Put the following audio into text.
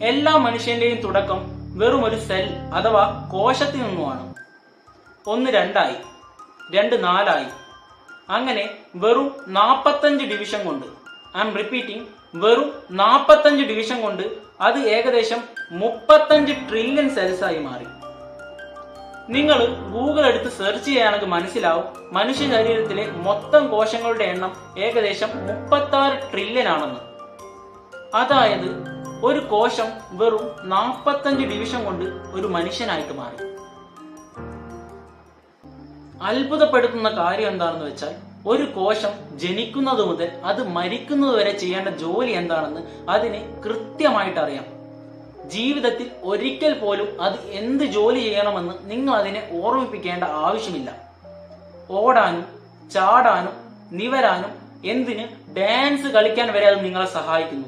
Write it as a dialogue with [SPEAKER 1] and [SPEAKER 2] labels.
[SPEAKER 1] എല്ലാ മനുഷ്യന്റെയും തുടക്കം വെറും ഒരു സെൽ അഥവാ കോശത്തിൽ നിന്നുമാണ്. 1 2 2 4 അങ്ങനെ വെറും 45 ഡിവിഷൻ കൊണ്ട്, ഐ എം റിപ്പീറ്റിംഗ്, വെറും 45 ഡിവിഷൻ കൊണ്ട് അത് ഏകദേശം 35 ട്രില്യൺ സെൽസ് ആയി മാറി. നിങ്ങൾ ഗൂഗിൾ എടുത്ത് സെർച്ച് ചെയ്യുകയാണെങ്കിൽ മനസ്സിലാവും മനുഷ്യ ശരീരത്തിലെ മൊത്തം കോശങ്ങളുടെ എണ്ണം ഏകദേശം 36 ട്രില്യൺ ആണെന്ന്. അതായത് ഒരു കോശം വെറും 45 ഡിവിഷൻ കൊണ്ട് ഒരു മനുഷ്യനായിട്ട് മാറി. അത്ഭുതപ്പെടുത്തുന്ന കാര്യം എന്താണെന്ന് വെച്ചാൽ, ഒരു കോശം ജനിക്കുന്നത് മുതൽ അത് മരിക്കുന്നത് വരെ ചെയ്യേണ്ട ജോലി എന്താണെന്ന് അതിന് കൃത്യമായിട്ട് അറിയാം. ജീവിതത്തിൽ ഒരിക്കൽ പോലും അത് എന്ത് ജോലി ചെയ്യണമെന്ന് നിങ്ങൾ അതിനെ ഓർമ്മിപ്പിക്കേണ്ട ആവശ്യമില്ല. ഓടാനും ചാടാനും നിവരാനും എന്തിന് ഡാൻസ് കളിക്കാൻ വരെ അത് നിങ്ങളെ സഹായിക്കുന്നു.